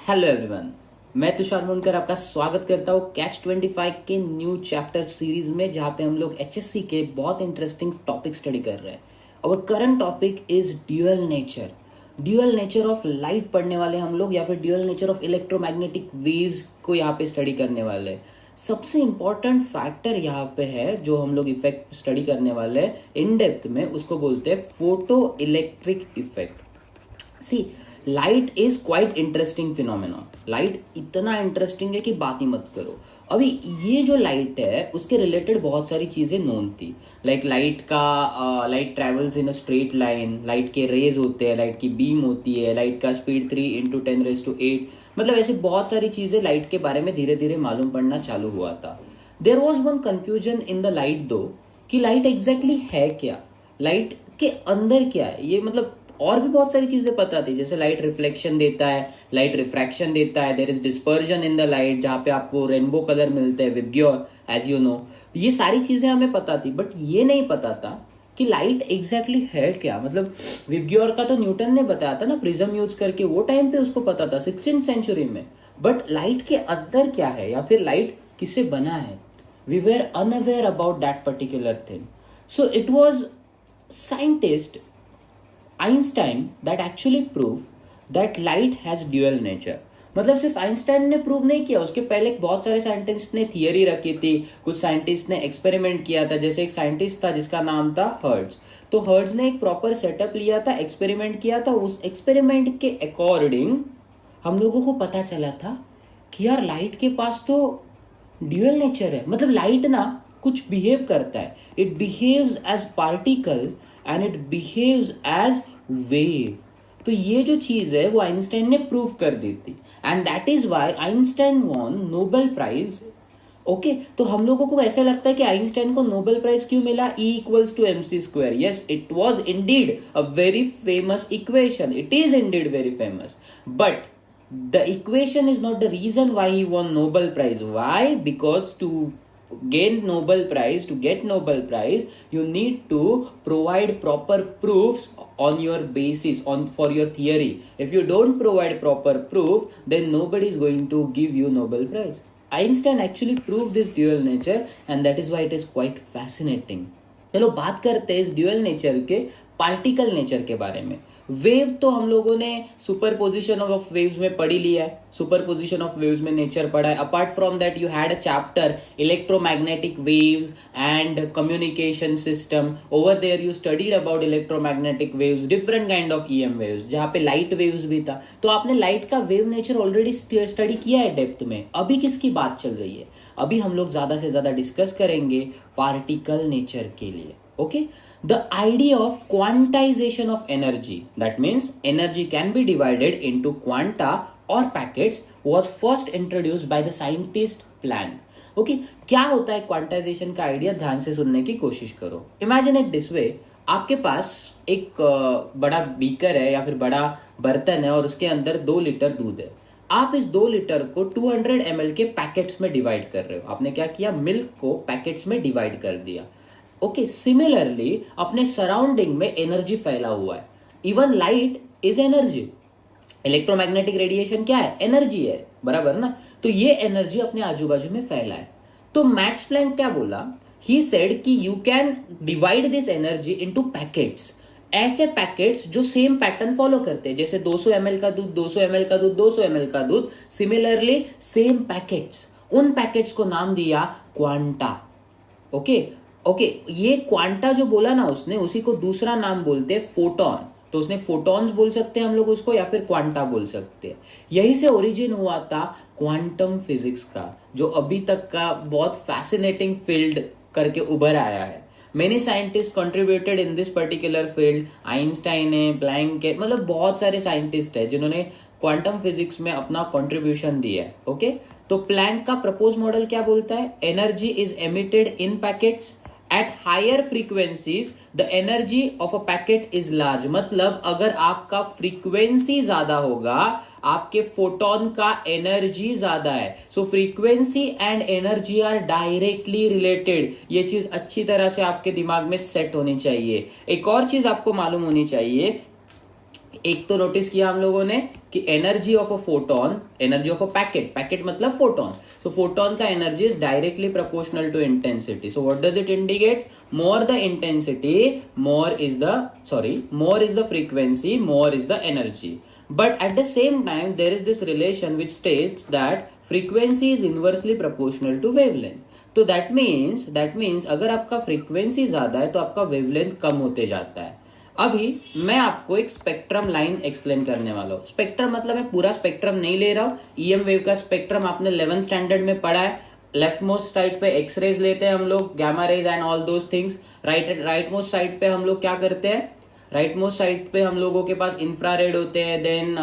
Hello everyone, मैं तुषार मुनकर आपका स्वागत करता हूँ कैच 25 के न्यू चैप्टर सीरीज में, जहाँ पे हम लोग एचएससी के बहुत इंटरेस्टिंग टॉपिक स्टडी कर रहे हैं। और current topic is dual nature of light पढ़ने वाले हम लोग, या फिर dual nature of electromagnetic waves को यहाँ पे स्टडी करने वाले हैं। सबसे इंपॉर्टेंट फैक्टर यहाँ पे है जो हम लोग इफेक्ट स्टडी करने वाले हैं इन डेप्थ में, उसको बोलते हैं photoelectric effect. See, light is quite interesting phenomena. Light इतना इंटरेस्टिंग है कि बात ही मत करो। अभी ये जो लाइट है उसके रिलेटेड बहुत सारी चीजें नोन थी। Like light travels in a straight line, light के रेज होते हैं, लाइट की बीम होती है, लाइट का स्पीड 3 × 10⁸ मतलब ऐसी बहुत सारी चीजें लाइट के बारे में धीरे धीरे मालूम पड़ना चालू हुआ था। There was one confusion in the light though, कि लाइट एग्जैक्टली है क्या, लाइट के अंदर क्या है। ये मतलब और भी बहुत सारी चीजें पता थी, जैसे लाइट रिफ्लेक्शन देता है, लाइट रिफ्रैक्शन देता है, there is dispersion in the light, जहां पे आपको रेनबो कलर मिलते हैं, विबग्योर, एज यू नो। ये सारी चीजें हमें पता थी, बट ये नहीं पता था कि लाइट एग्जैक्टली है क्या। मतलब विबग्योर का तो न्यूटन ने बताया था ना, प्रिज्म यूज करके, वो टाइम पे उसको पता था 16th सेंचुरी में। बट लाइट के अंदर क्या है, या फिर लाइट किससे बना है, we were unaware about that particular thing. So it was scientist Einstein that actually prove that light has dual nature. मतलब सिर्फ आइंस्टाइन ने प्रूव नहीं किया, उसके पहले बहुत सारे साइंटिस्ट ने थियरी रखी थी, कुछ साइंटिस्ट ने एक्सपेरिमेंट किया था। जैसे एक साइंटिस्ट था जिसका नाम था हर्ट्ज। तो हर्ट्ज ने एक प्रॉपर सेटअप लिया था, एक्सपेरिमेंट किया था। उस एक्सपेरिमेंट के अकॉर्डिंग हम लोगों को पता चला था कि यार लाइट के पास तो ड्यूअल नेचर है। मतलब लाइट ना कुछ बिहेव करता है, it behaves as particle and it behaves as wave. तो ये जो चीज है वो आइंस्टाइन ने प्रूव कर दी थी, and that is why Einstein won Nobel prize. Okay, तो हम लोगों को ऐसा लगता है कि आइंस्टाइन को नोबेल प्राइज क्यों मिला, E = mc²। Yes, it was indeed a very famous equation, it is Indeed very famous, but the equation is not the reason why he won Nobel Prize. Why? Because to get Nobel Prize, you need to provide proper proofs on your basis, for your theory. If you don't provide proper proof, then nobody is going to give you Nobel Prize. Einstein actually proved this dual nature, and that is why it is quite fascinating. चलो बात करते हैं इस dual nature के particle nature के बारे में। Wave तो हम लोगों ने सुपरपोजिशन ऑफ वेव्स में पढ़ी लिया है, सुपरपोजिशन ऑफ वेव्स में नेचर पढ़ा है। Apart from that you had a chapter electromagnetic waves and communication system. Over there you studied about electromagnetic waves, different kind of EM waves, जहां पे light waves भी था। तो आपने लाइट का वेव नेचर ऑलरेडी स्टडी किया है depth में। अभी किसकी बात चल रही है, अभी हम लोग ज्यादा से ज्यादा डिस्कस करेंगे पार्टिकल नेचर के लिए। Okay, the idea of quantization of energy, that means energy can be divided into quanta or packets, was first introduced by the scientist Planck. Okay, क्या होता है क्वांटाइजेशन का आइडिया, ध्यान से सुनने की कोशिश करो। इमेजिन इट दिस वे, आपके पास एक बड़ा बीकर है या फिर बड़ा बर्तन है, और उसके अंदर 2 लीटर दूध है। आप इस 2 लीटर को 200 ml के पैकेट्स में डिवाइड कर रहे हो। आपने क्या किया, मिल्क को पैकेट्स में डिवाइड कर दिया। ओके, सिमिलरली अपने सराउंडिंग में एनर्जी फैला हुआ है। Even light is energy, electromagnetic radiation क्या है, एनर्जी है, बराबर ना। तो ये एनर्जी अपने आजू बाजू में फैला है। तो मैक्स प्लैंक क्या बोला, ही सेड कि you can divide this energy into packets. ऐसे पैकेट्स जो सेम पैटर्न फॉलो करते हैं, जैसे 200 ml का दूध, 200 ml का दूध, 200 ml का दूध, सिमिलरली सेम पैकेट्स। उन पैकेट्स को नाम दिया क्वांटा। ओके, ये क्वांटा जो बोला ना उसने, उसी को दूसरा नाम बोलते हैं फोटॉन। तो उसने फोटॉन्स बोल सकते हैं हम लोग उसको, या फिर क्वांटा बोल सकते हैं। यही से ओरिजिन हुआ था क्वांटम फिजिक्स का, जो अभी तक का बहुत फैसिनेटिंग फील्ड करके उभर आया है। Many scientist contributed in this particular field. Einstein है, प्लैंक है, मतलब बहुत सारे साइंटिस्ट है जिन्होंने क्वांटम फिजिक्स में अपना कंट्रीब्यूशन दिया है। ओके, तो प्लैंक का प्रपोज मॉडल क्या बोलता है, energy is emitted in packets at higher frequencies the energy of a packet is large। मतलब अगर आपका फ्रीक्वेंसी ज्यादा होगा, आपके फोटोन का एनर्जी ज्यादा है। So frequency and energy are directly related. ये चीज अच्छी तरह से आपके दिमाग में सेट होनी चाहिए। एक और चीज आपको मालूम होनी चाहिए, एक तो नोटिस किया हम लोगों ने कि energy of a photon, energy of a packet, packet मतलब फोटोन, सो फोटोन का energy is directly proportional to intensity. So what does it indicate? More the intensity, more is the frequency, more is the energy. But at the same time, there is this relation which states that frequency is inversely proportional to wavelength. तो that means अगर आपका frequency ज्यादा है तो आपका wavelength कम होते जाता है. अभी मैं आपको एक स्पेक्ट्रम लाइन एक्सप्लेन करने वाला हूँ. स्पेक्ट्रम मतलब मैं पूरा स्पेक्ट्रम नहीं ले रहा हूँ. ईएम वेव का स्पेक्ट्रम आपने 11th स्टैंडर्ड में पढ़ा है. लेफ्ट मोस्ट साइड पे एक्स रेज लेते हैं हम लोग, gamma rays and all those things. Right most side पे हम लोग क्या करते हैं? राइट मोस्ट साइड पे हम लोगों के पास इंफ्रारेड होते हैं, देन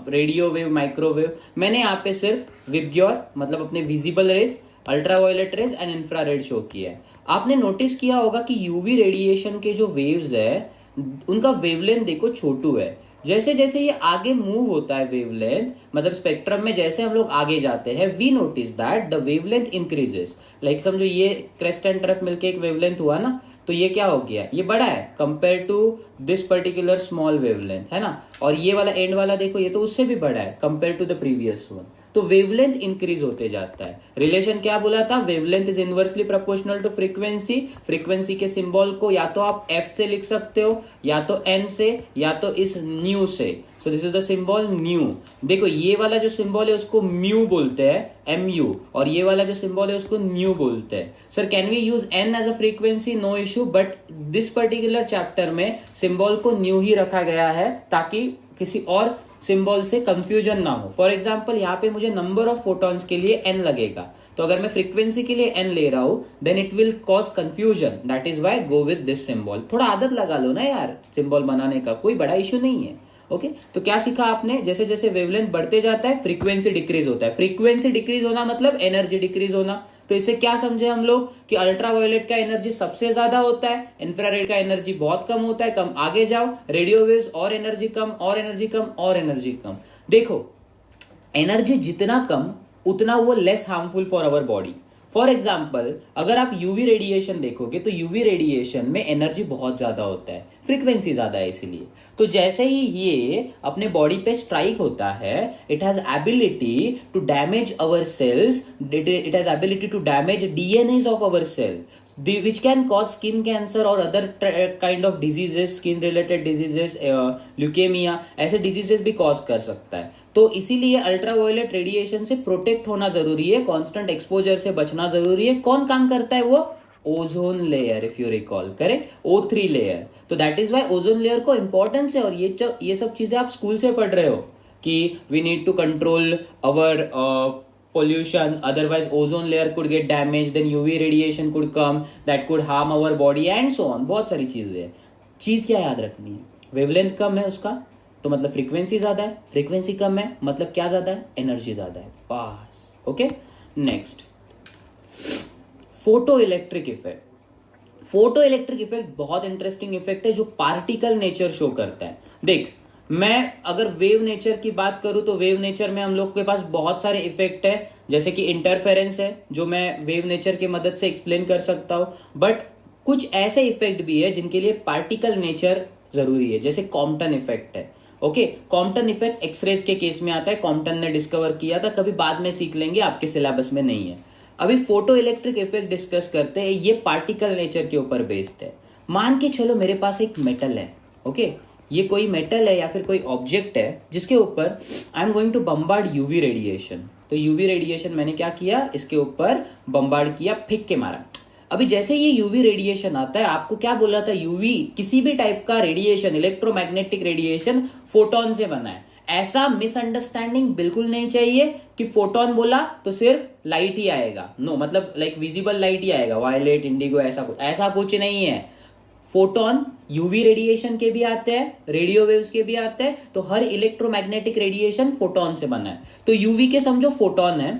रेडियो वेव, माइक्रोवेव. मैंने यहाँ पे सिर्फ विबग्योर मतलब अपने visible raise, ultraviolet rays and infrared show किया है. आपने नोटिस किया होगा कि यूवी रेडिएशन के जो वेव्स है उनका वेवलेंथ देखो छोटू है. जैसे जैसे ये आगे मूव होता है वेवलेंथ, मतलब स्पेक्ट्रम में जैसे हम लोग आगे जाते हैं, we notice that the wavelength increases. Like समझो ये क्रेस्ट एंड ट्रफ मिलके एक वेवलेंथ हुआ ना, तो ये क्या हो गया? ये बड़ा है compare to this particular small wavelength, है ना. और ये वाला एंड वाला देखो, ये तो उससे भी बड़ा है compare to the previous one. तो वेवलेंथ इंक्रीज होते जाता है. रिलेशन क्या बोला था? Wavelength is inversely proportional to frequency. Frequency के सिंबल को या तो आप एफ से लिख सकते हो, या तो एन से, या तो इस न्यू से. सो this is the symbol new. देखो ये वाला जो सिंबल है उसको म्यू बोलते हैं, MU, और ये वाला जो सिंबल है उसको न्यू बोलते हैं. Sir can we use n as a frequency? No issue, but this particular chapter में सिंबल को न्यू ही रखा गया है ताकि किसी और सिंबल से कंफ्यूजन ना हो. फॉर एग्जाम्पल यहाँ पे मुझे नंबर ऑफ फोटॉन्स के लिए n लगेगा, तो अगर मैं फ्रीक्वेंसी के लिए n ले रहा हूं then it will cause confusion. That is why go with this symbol. थोड़ा आदत लगा लो ना यार सिंबल बनाने का, कोई बड़ा इश्यू नहीं है. ओके तो क्या सीखा आपने? जैसे जैसे वेवलेंथ बढ़ते जाता है फ्रीक्वेंसी डिक्रीज होता है. फ्रीक्वेंसी डिक्रीज होना मतलब एनर्जी डिक्रीज होना. तो इससे क्या समझे हम लोग कि अल्ट्रावायलेट का एनर्जी सबसे ज्यादा होता है, इंफ्रारेड का एनर्जी बहुत कम होता है. कम आगे जाओ, रेडियो वेव्स और एनर्जी कम, और एनर्जी कम, और एनर्जी कम. देखो एनर्जी जितना कम उतना वो less harmful for our body. For example अगर आप यूवी रेडिएशन देखोगे तो यूवी रेडिएशन में एनर्जी बहुत ज्यादा होता है, फ्रीक्वेंसी ज्यादा है इसीलिए. तो जैसे ही ये अपने बॉडी पे स्ट्राइक होता है, it has ability to damage our cells, it has ability to damage DNAs of our cell, which can cause skin cancer और other kind of diseases, skin related diseases, leukemia, ऐसे diseases भी cause कर सकता है. तो इसीलिए ultraviolet radiation से protect होना जरूरी है, कांस्टेंट एक्सपोजर से बचना जरूरी है. कौन काम करता है? वो ozone layer, if you recall correct, O3 layer. तो that is why ozone layer को इंपॉर्टेंस है. और ये सब चीजें आप स्कूल से पढ़ रहे हो कि we need to control our pollution, otherwise ozone layer could get damaged, then UV radiation could come that could harm our body and so on. बहुत सारी चीजें हैं. चीज क्या याद रखनी है? वेवलेंथ कम है उसका तो मतलब फ्रीक्वेंसी ज्यादा है, फ्रीक्वेंसी कम है मतलब क्या ज्यादा है? एनर्जी ज्यादा है. बस. Okay next, photo electric effect. Photo electric effect बहुत इंटरेस्टिंग इफेक्ट है जो पार्टिकल नेचर शो करता है. देख मैं अगर वेव नेचर की बात करूं तो वेव नेचर में हम लोग के पास बहुत सारे इफेक्ट है, जैसे कि इंटरफेरेंस है जो मैं वेव नेचर की मदद से एक्सप्लेन कर सकता हूं. बट कुछ ऐसे इफेक्ट भी है जिनके लिए पार्टिकल नेचर जरूरी है, जैसे कॉम्पटन इफेक्ट है. ओके कॉम्पटन इफेक्ट एक्सरेज के केस में आता है, कॉम्पटन ने डिस्कवर किया था, कभी बाद में सीख लेंगे, आपके सिलेबस में नहीं है. अभी फोटो इलेक्ट्रिक इफेक्ट डिस्कस करते हैं, ये पार्टिकल नेचर के ऊपर बेस्ड है. मान के चलो मेरे पास एक मेटल है. ओके ये कोई मेटल है या फिर कोई ऑब्जेक्ट है जिसके ऊपर I am going to bombard UV radiation. तो यूवी रेडिएशन मैंने क्या किया, इसके ऊपर बम्बार्ड किया, फेंक के मारा. अभी जैसे ये यूवी रेडिएशन आता है, आपको क्या बोला था? यूवी किसी भी टाइप का रेडिएशन, इलेक्ट्रोमैग्नेटिक रेडिएशन फोटोन से बना है. ऐसा मिसअंडरस्टैंडिंग बिल्कुल नहीं चाहिए कि फोटोन बोला तो सिर्फ लाइट ही आएगा. नो मतलब लाइक विजिबल लाइट ही आएगा, वायलेट, इंडिगो, ऐसा कुछ नहीं है. फोटोन यूवी रेडिएशन के भी आते हैं, रेडियो वेव्स के भी आते हैं. तो हर इलेक्ट्रोमैग्नेटिक रेडिएशन फोटोन से बना है. तो यूवी के समझो फोटोन है.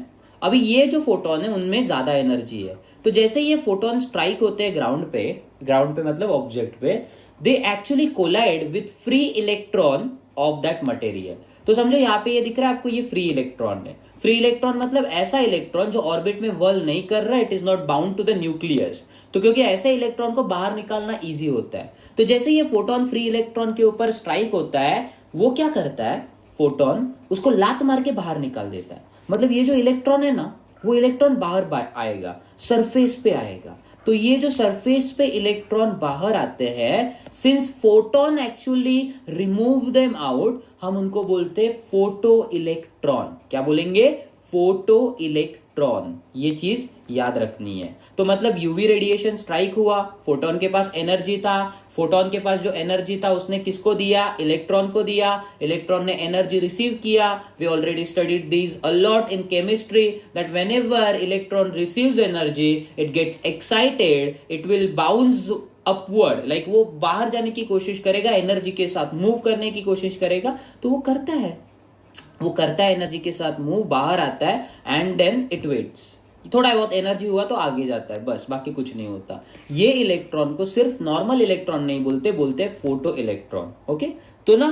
अभी ये जो फोटोन है उनमें ज्यादा एनर्जी है. तो जैसे ये फोटोन स्ट्राइक होते हैं ग्राउंड पे मतलब ऑब्जेक्ट पे, they actually collide with free electron of that material. तो समझो यहाँ पे ये दिख रहा है आपको, ये फ्री इलेक्ट्रॉन है. फ्री इलेक्ट्रॉन मतलब ऐसा इलेक्ट्रॉन जो ऑर्बिट में वर्ल नहीं कर रहा है, it is not bound to the nucleus. तो क्योंकि ऐसे इलेक्ट्रॉन को बाहर निकालना इजी होता है, तो जैसे ये फोटोन फ्री इलेक्ट्रॉन के ऊपर स्ट्राइक होता है, वो क्या करता है, फोटोन उसको लात मार के बाहर निकाल देता है। मतलब ये जो इलेक्ट्रॉन है ना, वो इलेक्ट्रॉन बाहर आएगा, सरफेस पे आएगा। तो ये जो सरफेस पे इलेक्ट्रॉन बाहर आते हैं, since photon actually remove them out, हम उनको बोलते हैं फोटो इलेक्ट्रॉन। क्या बोलेंगे, फोटो इलेक्ट्रॉन। ये चीज याद रखनी है। तो मतलब यूवी रेडिएशन स्ट्राइक हुआ, फोटोन के पास एनर्जी था, फोटोन के पास जो एनर्जी था उसने किसको दिया, इलेक्ट्रॉन को दिया, इलेक्ट्रॉन ने एनर्जी रिसीव किया। We already studied this a lot in chemistry that whenever electron receives energy it gets excited, it will bounce upward, like वो बाहर जाने की कोशिश करेगा, एनर्जी के साथ मूव करने की कोशिश करेगा। तो वो करता है एनर्जी के साथ मूव, बाहर आता है एंड देन इट वेट्स। थोड़ा बहुत एनर्जी हुआ तो आगे जाता है, बस, बाकी कुछ नहीं होता। ये इलेक्ट्रॉन को सिर्फ नॉर्मल इलेक्ट्रॉन नहीं बोलते फोटो इलेक्ट्रॉन। ओके, तो ना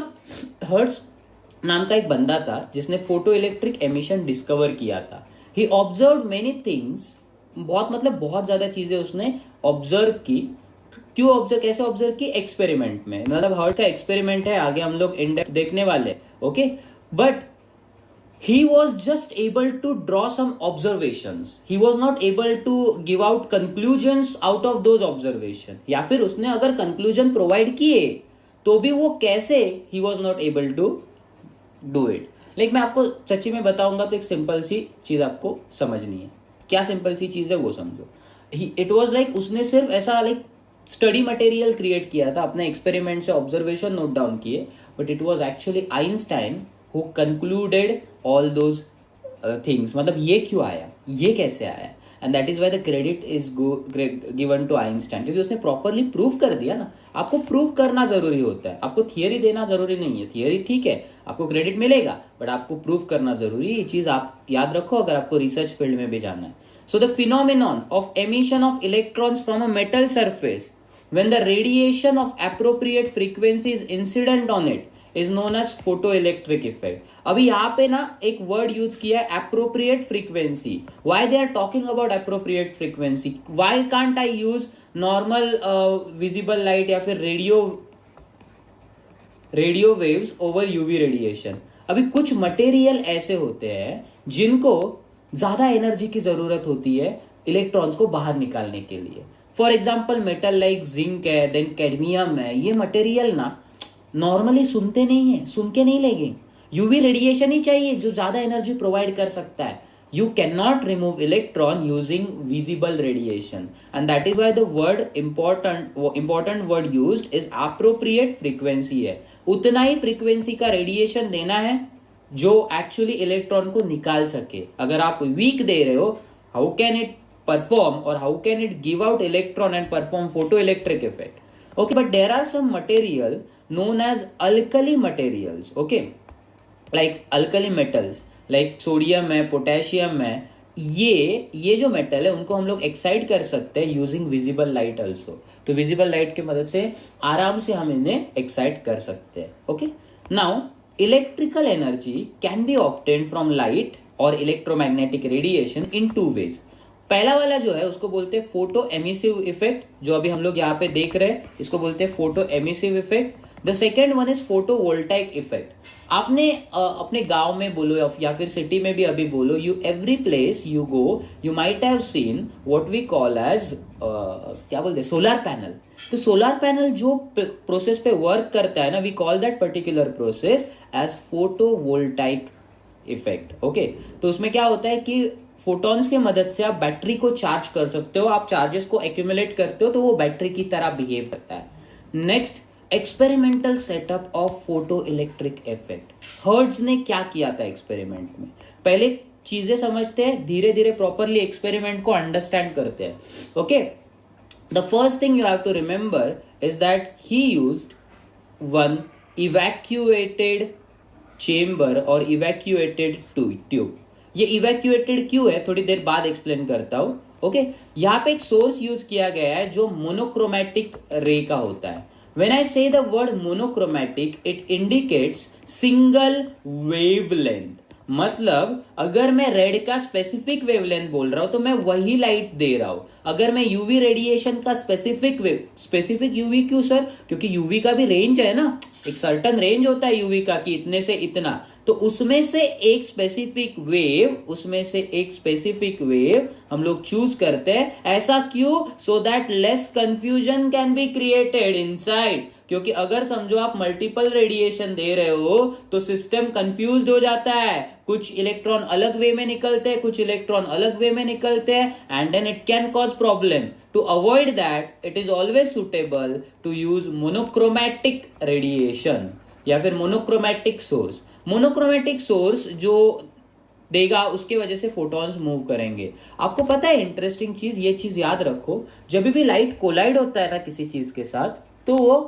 हर्ट्ज नाम का एक बंदा था जिसने फोटो इलेक्ट्रिक एमिशन डिस्कवर किया था। ही ऑब्जर्व मेनी थिंग्स, बहुत ज्यादा चीजें उसने ऑब्जर्व की। क्यों ऑब्जर्व, कैसे ऑब्जर्व की, एक्सपेरिमेंट में। मतलब हर्ट्ज का एक्सपेरिमेंट है, आगे हम लोग इन डेप्थ देखने वाले। Okay, but he was just able to draw some observations. He was not able to give out conclusions out of those observations. या फिर उसने अगर conclusion provide किए तो भी वो कैसे, he was not able to do it. Like मैं आपको सच्ची में बताऊंगा तो एक सिंपल सी चीज आपको समझनी है। क्या सिंपल सी चीज है वो समझो। It was like उसने सिर्फ ऐसा लाइक स्टडी मटेरियल क्रिएट किया था, अपने एक्सपेरिमेंट से ऑब्जर्वेशन नोट डाउन किए, but it was actually Einstein who concluded all those things. मतलब ये क्यों आया, ये कैसे आया, and that is why the credit is given to Einstein, क्योंकि उसने प्रॉपरली प्रूव कर दिया ना। आपको प्रूव करना जरूरी होता है, आपको थियरी देना जरूरी नहीं है। थियरी ठीक है, आपको क्रेडिट मिलेगा, बट आपको प्रूव करना जरूरी है। ये चीज आप याद रखो अगर आपको रिसर्च फील्ड में भी जाना है। So the phenomenon of emission of electrons from a metal surface when the radiation of appropriate frequency is incident on it is known as photoelectric effect. अभी यहाँ पे ना एक वर्ड यूज किया है, appropriate frequency. Why they are talking about appropriate frequency? Why can't I use normal visible light या फिर radio waves over UV radiation? अभी कुछ मटेरियल ऐसे होते हैं जिनको ज्यादा एनर्जी की जरूरत होती है इलेक्ट्रॉन्स को बाहर निकालने के लिए। For example metal like zinc है, देन कैडमियम है। ये मटेरियल ना नॉर्मली सुनते नहीं है, सुन के नहीं लेंगे। यूवी रेडिएशन ही चाहिए जो ज्यादा एनर्जी प्रोवाइड कर सकता है। You can not remove electron using visible radiation, and that is why the word important word used is appropriate frequency है। उतना ही फ्रीक्वेंसी का रेडिएशन देना है जो एक्चुअली इलेक्ट्रॉन को निकाल सके। अगर आप वीक दे रहे हो, how can it perform or how can it give out electron and perform photoelectric effect? Okay, but there are some material known as alkali materials, okay, like alkali metals like sodium है, potassium है। ये जो metal है उनको हम लोग excite कर सकते हैं यूजिंग विजिबल लाइट ऑल्सो। तो विजिबल लाइट की मदद से आराम से हम इन्हें एक्साइट कर सकते हैं। Okay, now electrical energy can be obtained from light और electromagnetic radiation in two ways. पहला वाला जो है उसको बोलते हैं फोटो एमिसिव इफेक्ट, जो अभी हम लोग यहाँ पे देख रहे हैं, इसको बोलते हैं photo emissive effect. The second one is photo voltaic effect. आपने अपने गांव में बोलो या फिर सिटी में भी अभी बोलो, you every place you go you might have seen what we call as क्या बोलते हैं, सोलर पैनल। तो सोलर पैनल जो प्रोसेस पे वर्क करता है ना, we call that particular process as photovoltaic effect. Okay, तो उसमें क्या होता है कि फोटॉन्स की मदद से आप बैटरी को चार्ज कर सकते हो, आप चार्जेस को एक्यूमुलेट करते हो तो वो बैटरी की तरह बिहेव करता है। Next, experimental setup of photo electric effect. Hertz ने क्या किया था एक्सपेरिमेंट में? पहले चीजें समझते हैं, धीरे धीरे प्रॉपरली एक्सपेरिमेंट को अंडरस्टैंड करते हैं। Okay, the first thing you have to remember is that he used one evacuated chamber और इवैक्यूएटेड ट्यूब। ये इवैक्यूएटेड क्यों है थोड़ी देर बाद एक्सप्लेन करता हूं। ओके, यहाँ पे एक सोर्स यूज किया गया है जो मोनोक्रोमैटिक रे का होता है। व्हेन आई से the word monochromatic, it indicates single wavelength. मतलब अगर मैं रेड का स्पेसिफिक वेवलेंथ बोल रहा हूं तो मैं वही लाइट दे रहा हूं। अगर मैं यूवी रेडिएशन का स्पेसिफिक यूवी क्यों सर? क्योंकि यूवी का भी रेंज है ना, एक सर्टन रेंज होता है यूवी का कि इतने से इतना, तो उसमें से एक स्पेसिफिक वेव हम लोग चूज करते हैं। ऐसा क्यों? So that less confusion can be created inside. क्योंकि अगर समझो आप मल्टीपल रेडिएशन दे रहे हो तो सिस्टम कंफ्यूज्ड हो जाता है, कुछ इलेक्ट्रॉन अलग वे में निकलते हैं, कुछ इलेक्ट्रॉन अलग वे में निकलते हैं, and then it can cause problem. To avoid that it is always suitable to use monochromatic radiation या फिर मोनोक्रोमैटिक सोर्स। मोनोक्रोमैटिक सोर्स जो देगा उसके वजह से फोटॉन्स मूव करेंगे। आपको पता है इंटरेस्टिंग चीज, ये चीज याद रखो, जब भी लाइट कोलाइड होता है ना किसी चीज के साथ तो वो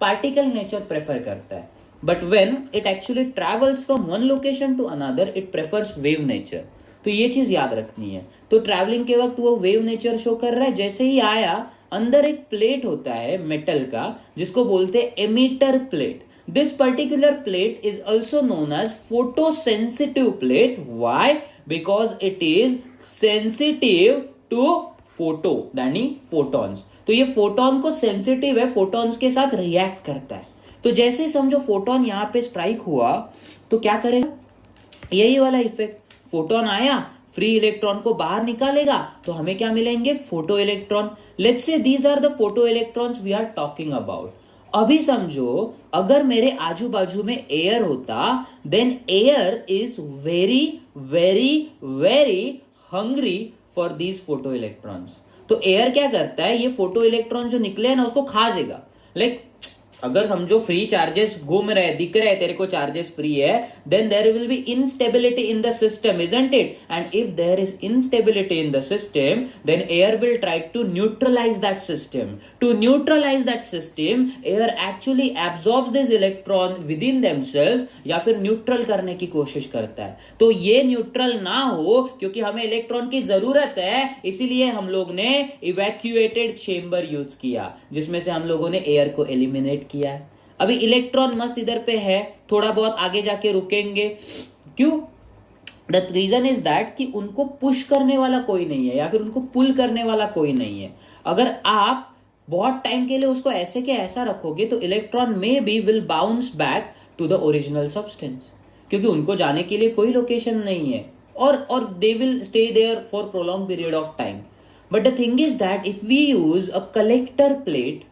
पार्टिकल नेचर प्रेफर करता है, but when it actually travels from one location to another it prefers wave nature. तो ये चीज याद रखनी है। तो ट्रैवलिंग के वक्त वो वेव नेचर शो कर रहा है। जैसे ही आया, अंदर एक प्लेट होता है मेटल का जिसको बोलते हैं emitter plate. This particular plate is also known as photosensitive plate. Why? Because it is sensitive to photo, यानी photons. तो ये फोटोन को सेंसिटिव है, फोटॉन्स के साथ रिएक्ट करता है। तो जैसे समझो फोटोन यहां पे स्ट्राइक हुआ तो क्या करेगा? यही वाला इफेक्ट, फोटोन आया, फ्री इलेक्ट्रॉन को बाहर निकालेगा तो हमें क्या मिलेंगे? Photoelectron. Let's say these are the photoelectrons we are talking about. अभी समझो अगर मेरे आजू बाजू में एयर होता, then air is very very very hungry for these photoelectrons. तो एयर क्या करता है? ये फोटो इलेक्ट्रॉन जो निकले हैं ना उसको खा देगा। लाइक अगर समझो फ्री चार्जेस घूम रहे, दिख रहे तेरे को चार्जेस फ्री है, then there will be instability in the system, isn't it? And if there is instability in the system, then air will try to neutralise that system. To neutralise that system, air actually absorbs this electron within themselves या फिर neutral करने की कोशिश करता है। तो ये neutral ना हो, क्योंकि हमें इलेक्ट्रॉन की जरूरत है, इसीलिए हम लोग ने इवैक्यूएटेड चेंबर यूज किया जिसमें से हम लोगों ने एयर को एलिमिनेट किया है। अभी इलेक्ट्रॉन मस्त इधर पे है, थोड़ा बहुत आगे जाके रुकेंगे। क्यों? द रीजन इज दैट कि उनको पुश करने वाला कोई नहीं है या फिर उनको पुल करने वाला कोई नहीं है। अगर आप बहुत टाइम के लिए उसको ऐसे के ऐसा रखोगे तो electron maybe will bounce back to the original substance, क्योंकि उनको जाने के लिए कोई लोकेशन नहीं है और they will stay there for prolong period of time. But the thing is that if we use a collector plate,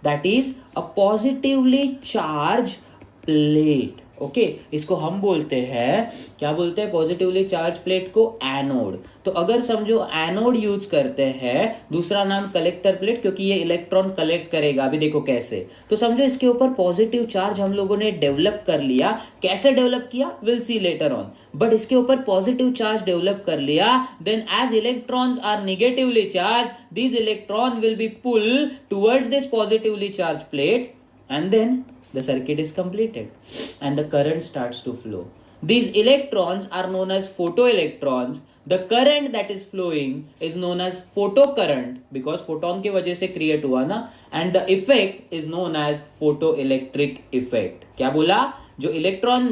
that is a positively charged plate, okay इसको हम बोलते हैं, क्या बोलते हैं? पॉजिटिवली चार्ज प्लेट को एनोड। तो अगर समझो एनोड यूज करते हैं, दूसरा नाम कलेक्टर प्लेट, क्योंकि ये इलेक्ट्रॉन कलेक्ट करेगा। अभी देखो कैसे, तो समझो इसके ऊपर पॉजिटिव चार्ज हम लोगों ने डेवलप कर लिया। कैसे डेवलप किया? Will see later on. But इसके ऊपर पॉजिटिव चार्ज डेवलप कर लिया, then as electrons are negatively charge, this electron will be pull towards this positively charge plate, and then the circuit is completed and the current starts to flow. These electrons are known as photoelectrons. The current that is flowing is known as photocurrent because photon के वजह से create हुआ ना, and the effect is known as photoelectric effect. क्या बोला? जो electron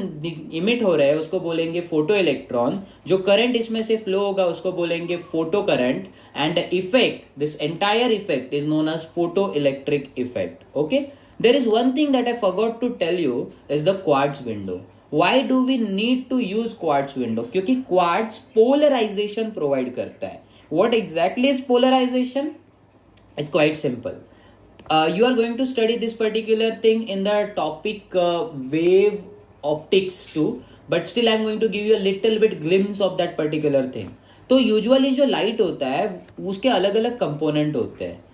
emit हो रहे हैं उसको बोलेंगे फोटो इलेक्ट्रॉन, जो करंट इसमें से फ्लो होगा उसको बोलेंगे photocurrent, and effect, this entire effect is known as photoelectric effect. Okay, there is one thing that I forgot to tell you is the quartz window. Why do we need to use quartz window? क्योंकि quartz polarization provide करता है। What exactly is polarization? It's quite simple. You are going to study this particular thing in the topic wave optics too, but still I'm going to give you a little bit glimpse of that particular thing. तो usually जो light होता है उसके अलग अलग component होते हैं,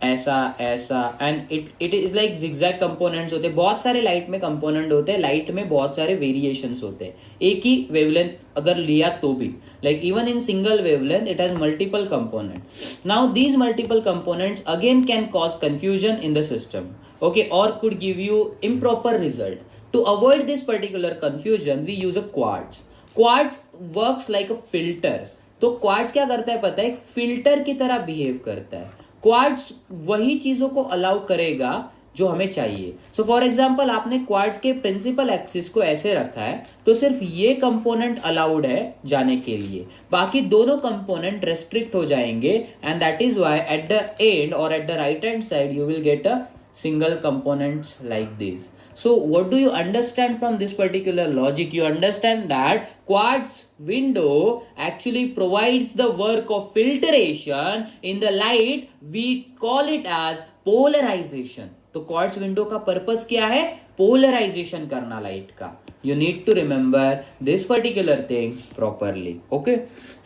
ऐसा ऐसा, and it is like zigzag components होते हैं। बहुत सारे लाइट में कंपोनेंट होते हैं, लाइट में बहुत सारे वेरिएशंस होते हैं एक ही वेवलेंथ अगर लिया तो भी, like even in single wavelength it has multiple component. Now these multiple components again can cause confusion in the system, okay, और could give you improper result. To avoid this particular confusion we use a quartz. Quartz works like a filter. तो quartz क्या करता है पता है? एक filter की तरह बिहेव करता है। क्वार्ट्ज वही चीजों को अलाउ करेगा जो हमें चाहिए। सो फॉर एग्जांपल आपने क्वार्ट्ज के प्रिंसिपल एक्सिस को ऐसे रखा है तो सिर्फ ये कंपोनेंट अलाउड है जाने के लिए, बाकी दोनों कंपोनेंट रेस्ट्रिक्ट हो जाएंगे and that is why at the end और at the right hand side you will get a single components like this. So what do you understand from this particular logic? You understand that quartz window actually provides the work of filtration in the light. We call it as polarization. तो quartz window का purpose क्या है? Polarisation करना light का. You need to remember this particular thing properly. Okay,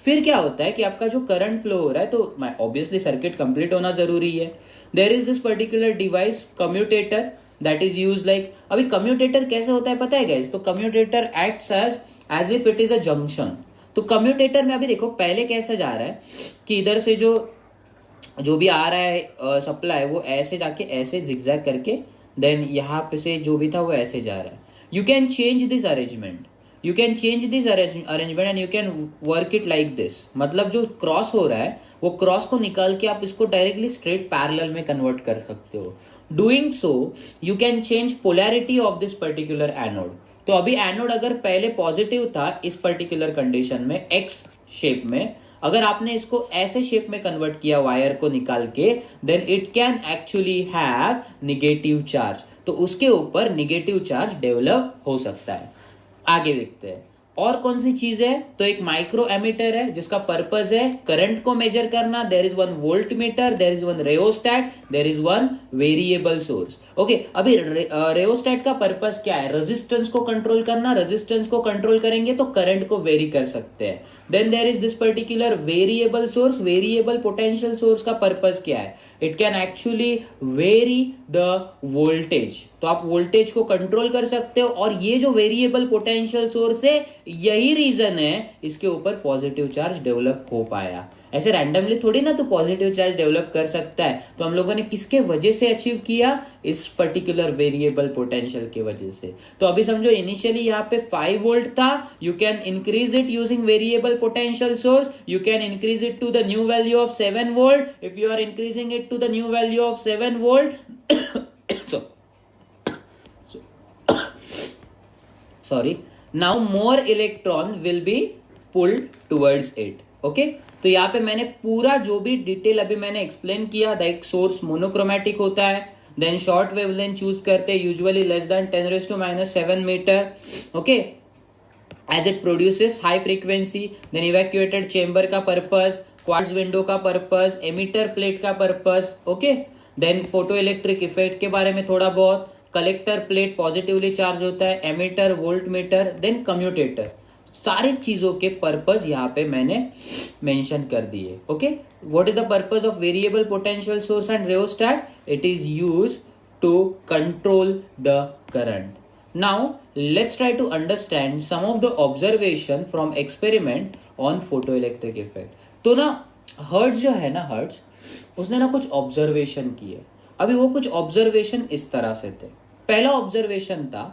फिर क्या होता है कि आपका जो करंट फ्लो हो रहा है तो ऑब्वियसली सर्किट कंप्लीट होना जरूरी है. There is this particular device commutator that is use like. अभी कम्यूटेटर कैसे होता है पता है गाइस? तो commutator acts as if it is a junction. तो कम्यूटेटर में अभी देखो पहले कैसे जा रहा है कि इधर से जो भी आ रहा है सप्लाई वो ऐसे जाके ऐसे जिगजैग करके देन यहाँ पे से जो भी था वो ऐसे जा रहा है. You can change this arrangement. You can change this arrangement and you can work it like this. मतलब जो क्रॉस हो रहा है वो क्रॉस को निकाल के आप इसको डायरेक्टली स्ट्रेट पैरेलल में कन्वर्ट कर सकते हो. Doing so you can change polarity of this particular anode. तो अभी एनोड अगर पहले पॉजिटिव था इस पर्टिकुलर कंडीशन में एक्स शेप में, अगर आपने इसको ऐसे शेप में कन्वर्ट किया वायर को निकाल के then it can actually have negative charge. तो उसके ऊपर निगेटिव चार्ज डेवलप हो सकता है. आगे देखते हैं और कौन सी चीज है. तो एक माइक्रो एमीटर है जिसका पर्पस है करंट को मेजर करना. There is one voltmeter, there is one rheostat, there is one variable source. Okay, अभी रेओस्टैट का पर्पस क्या है? रेजिस्टेंस को कंट्रोल करना. रेजिस्टेंस को कंट्रोल करेंगे तो करंट को वेरी कर सकते हैं. Then there is this particular variable source. Variable potential source का पर्पस क्या है? It can actually vary the voltage. तो आप वोल्टेज को कंट्रोल कर सकते हो और ये जो वेरिएबल पोटेंशियल सोर्स है यही रीजन है इसके ऊपर पॉजिटिव चार्ज डेवलप हो पाया. ऐसे रैंडमली थोड़ी ना तो पॉजिटिव चार्ज डेवलप कर सकता है. तो हम लोगों ने किसके वजह से अचीव किया? इस पर्टिकुलर वेरिएबल पोटेंशियल की वजह से. तो अभी समझो इनिशियली यहाँ पे 5 वोल्ट था. You can increase it using variable potential source. You can increase it to the new value of 7 volt. If you are increasing it to the new value of 7 volt sorry, now more electron will be pulled towards it. okay, तो यहाँ पे मैंने पूरा जो भी detail अभी मैंने explain किया. दैट सोर्स मोनोक्रोमैटिक होता है. देन शॉर्ट वेवलेंथ चूज करते हैं usually less than 10⁻⁷ metre. Okay, as it produces high frequency. Then evacuated chamber का पर्पस, क्वार्ट्ज विंडो का पर्पस, एमिटर प्लेट का purpose. Okay, then photoelectric effect के बारे में थोड़ा बहुत. कलेक्टर प्लेट पॉजिटिवली चार्ज होता है, emitter, volt metre, then commutator. सारी चीजों के पर्पस यहाँ पे मैंने मेंशन कर दिए. Okay, what is the purpose of variable potential source and rheostat? It is used to control the current. Now let's try to understand some of the observation from experiment on photoelectric effect. तो ना hertz जो है ना, hertz उसने ना कुछ observation किए. अभी वो कुछ ऑब्जर्वेशन इस तरह से थे. पहला ऑब्जर्वेशन था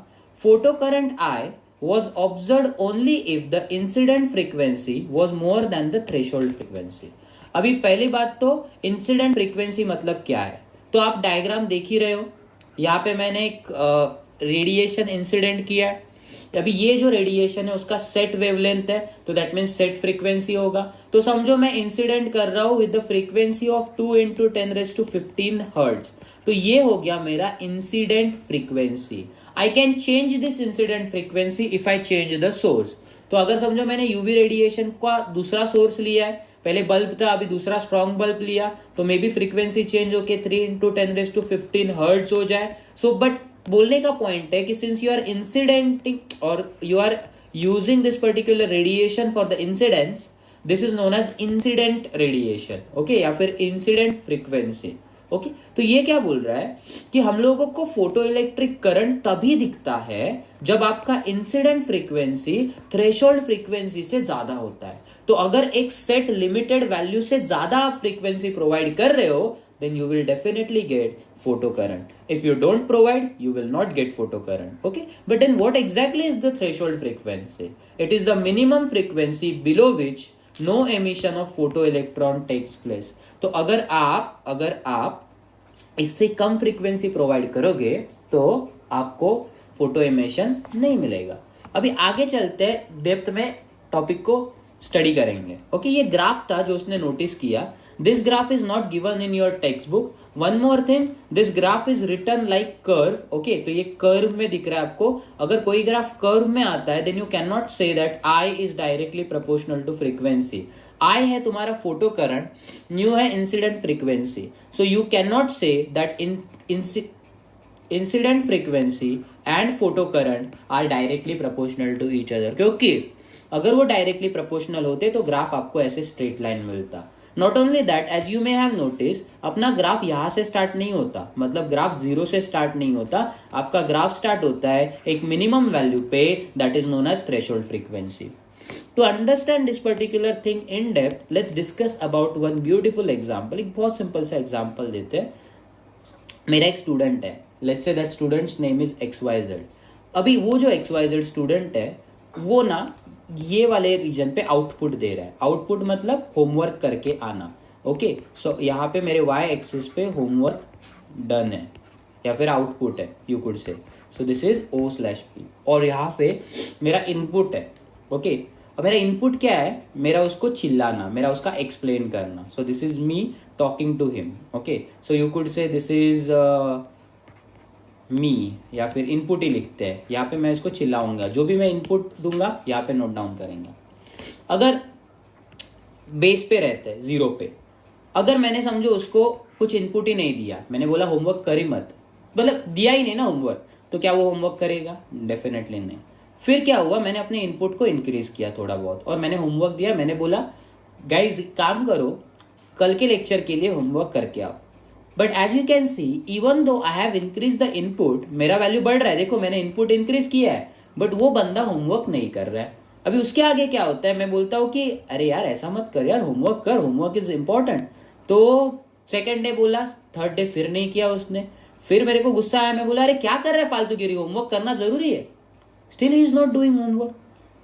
photo current I was observed only if the incident frequency was more than the threshold frequency. अभी पहली बात तो इंसिडेंट फ्रीक्वेंसी मतलब क्या है? तो आप डायग्राम देख ही रहे हो. यहाँ पे मैंने एक रेडिएशन इंसिडेंट किया है. अभी ये जो रेडिएशन है उसका सेट वेवलेंथ है तो दैट मीन्स सेट फ्रीक्वेंसी होगा. तो समझो मैं इंसिडेंट कर रहा हूं with the frequency of 2 × 10⁻15 hertz. तो ये हो गया मेरा incident frequency. I can change this incident frequency if I change the source. तो अगर समझो मैंने यूवी रेडिएशन का दूसरा सोर्स लिया है, पहले बल्ब था अभी दूसरा स्ट्रॉन्ग बल्ब लिया, तो मे बी फ्रीक्वेंसी चेंज होके 3 × 10⁻15 हर्ट्ज हो जाए. सो बट बोलने का पॉइंट है कि सिंस यू आर इंसिडेंटिंग और you are using this particular radiation for the incidence, this is known as incident radiation. Okay, या फिर इंसिडेंट फ्रीक्वेंसी. ओके, तो ये क्या बोल रहा है कि हम लोगों को फोटो इलेक्ट्रिक करंट तभी दिखता है जब आपका इंसिडेंट फ्रीक्वेंसी थ्रेशोल्ड फ्रीक्वेंसी से ज्यादा होता है. तो अगर एक सेट लिमिटेड वैल्यू से ज्यादा आप फ्रीक्वेंसी प्रोवाइड कर रहे हो then you will definitely get photo current. If you don't provide, you will not get photo current. Okay, but then what exactly is the threshold frequency? It is the minimum frequency below which no emission of photoelectron takes place. तो अगर आप इससे कम frequency provide करोगे तो आपको photo emission नहीं मिलेगा। अभी आगे चलते हैं, डेप्थ में टॉपिक को स्टडी करेंगे। ओके, ये ग्राफ था जो उसने नोटिस किया। This graph is not given in your textbook. One more thing, this graph is written like curve. Okay, तो ये कर्व में दिख रहा है आपको। अगर कोई ग्राफ कर्व में आता है then you can not say that I is directly proportional to frequency. I है तुम्हारा फोटो करंट, न्यू है incident frequency. So you can not say that incident frequency and photo current are directly proportional to each other, क्योंकि अगर वो directly proportional होते तो graph आपको ऐसे स्ट्रेट लाइन मिलता। Not only that, as you may have notice, अपना graph यहां से स्टार्ट नहीं होता, मतलब ग्राफ जीरो से स्टार्ट नहीं होता। आपका ग्राफ स्टार्ट होता है एक मिनिमम वैल्यू पे, that is known as threshold frequency. To understand this particular thing in depth, let's discuss about one beautiful example. एक बहुत सिंपल सा एग्जाम्पल देते हैं। मेरा एक स्टूडेंट है, let's say that students name is XYZ। अभी वो जो XYZ स्टूडेंट है वो ना ये वाले रीजन पे आउटपुट दे रहा है। आउटपुट मतलब होमवर्क करके आना। ओके, सो यहाँ पे मेरे Y एक्सिस पे होमवर्क डन है या फिर आउटपुट है, यू कुड से। सो दिस इज O/P और यहाँ पे मेरा इनपुट है। ओके, अब मेरा इनपुट क्या है, मेरा उसको चिल्लाना, मेरा उसका एक्सप्लेन करना। So this is me talking to him. Okay, so you could say this is me, या फिर इनपुट ही लिखते हैं। यहाँ पे मैं इसको चिल्लाऊंगा, जो भी मैं इनपुट दूंगा यहाँ पे नोट डाउन करेंगे। अगर बेस पे रहते हैं, जीरो पे, अगर मैंने समझो उसको कुछ इनपुट ही नहीं दिया, मैंने बोला होमवर्क कर ही मत, मतलब दिया ही नहीं ना होमवर्क, तो क्या वो होमवर्क करेगा? डेफिनेटली नहीं। फिर क्या हुआ, मैंने अपने इनपुट को इंक्रीज किया थोड़ा बहुत और मैंने होमवर्क दिया। मैंने बोला गाइज काम करो, कल के लेक्चर के लिए होमवर्क करके आओ। But as you can see, even though I have increase the input, मेरा वैल्यू बढ़ रहा है। देखो मैंने इनपुट इंक्रीज किया है, बट वो बंदा होमवर्क नहीं कर रहा है। अभी उसके आगे क्या होता है, मैं बोलता हूँ कि अरे यार ऐसा मत कर यार, होमवर्क कर, होमवर्क इज इंपॉर्टेंट। तो सेकेंड डे बोला, थर्ड डे फिर नहीं किया उसने। फिर मेरे को गुस्सा आया, मैं बोला अरे क्या कर रहा है फालतूगिरी, होमवर्क करना जरूरी है। Still he is not doing homework.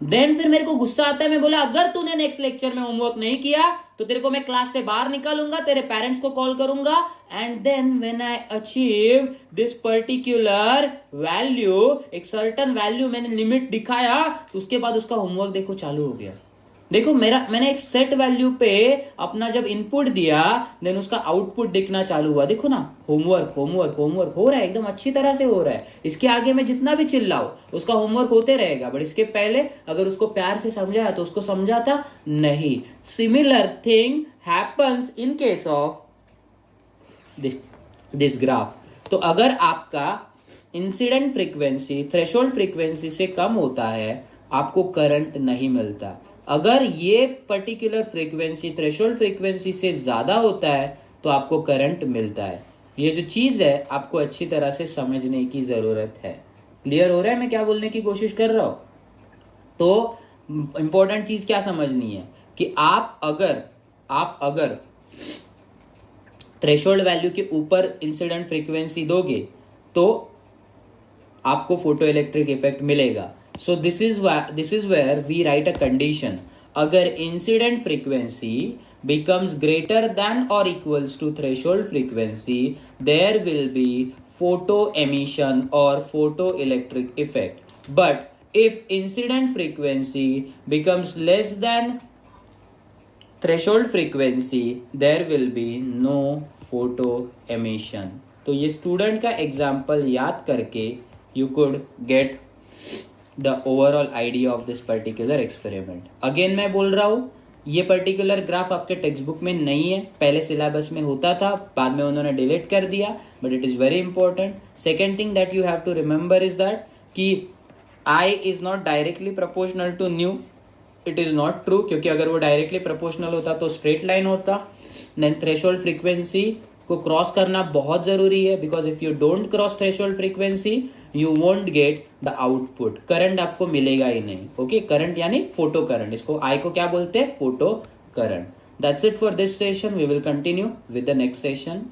Then फिर मेरे को गुस्सा आता है, मैं बोला अगर तूने नेक्स्ट लेक्चर में होमवर्क नहीं किया तो तेरे को मैं क्लास से बाहर निकालूंगा, तेरे पेरेंट्स को कॉल करूंगा। And then when I achieve this particular value, एक सर्टन वैल्यू मैंने लिमिट दिखाया, तो उसके बाद उसका होमवर्क देखो चालू हो गया। देखो मैंने एक सेट वैल्यू पे अपना जब इनपुट दिया, देन उसका आउटपुट दिखना चालू हुआ। देखो ना, होमवर्क होमवर्क होमवर्क हो रहा है, एकदम अच्छी तरह से हो रहा है। इसके आगे मैं जितना भी चिल्लाऊं उसका होमवर्क होते रहेगा, बट इसके पहले अगर उसको प्यार से समझाया तो उसको समझाता नहीं। Similar thing happens in case of this graph. तो अगर आपका इंसिडेंट फ्रीक्वेंसी थ्रेशोल्ड फ्रीक्वेंसी से कम होता है, आपको करंट नहीं मिलता। अगर ये पर्टिकुलर फ्रीक्वेंसी थ्रेशोल्ड फ्रीक्वेंसी से ज्यादा होता है तो आपको करंट मिलता है। ये जो चीज है आपको अच्छी तरह से समझने की जरूरत है। क्लियर हो रहा है मैं क्या बोलने की कोशिश कर रहा हूं? तो इंपॉर्टेंट चीज क्या समझनी है कि आप अगर थ्रेशोल्ड वैल्यू के ऊपर इंसिडेंट फ्रीक्वेंसी दोगे तो आपको फोटो इलेक्ट्रिक इफेक्ट मिलेगा। So this is where we write a condition. अगर incident frequency becomes greater than or equals to threshold frequency, there will be photo emission or photoelectric effect. But if incident frequency becomes less than threshold frequency, there will be no photo emission. तो ये student का example याद करके you could get the overall idea of this particular experiment. Again मैं बोल रहा हूँ, ये पर्टिकुलर ग्राफ आपके टेक्स्ट बुक में नहीं है, पहले सिलेबस में होता था, बाद में उन्होंने डिलीट कर दिया, but it is very important. Second thing that you have to remember is that कि I is not directly proportional to nu. It is not true, क्योंकि अगर वो डायरेक्टली प्रोपोर्शनल होता तो स्ट्रेट लाइन होता। देन थ्रेशोल्ड फ्रीक्वेंसी को cross करना बहुत जरूरी है, because if you don't cross threshold frequency you won't get the output, current आपको मिलेगा ही नहीं। ओके, करंट यानी फोटो करंट, इसको आई को क्या बोलते हैं? Photo current. That's it for this session. We will continue with the next session.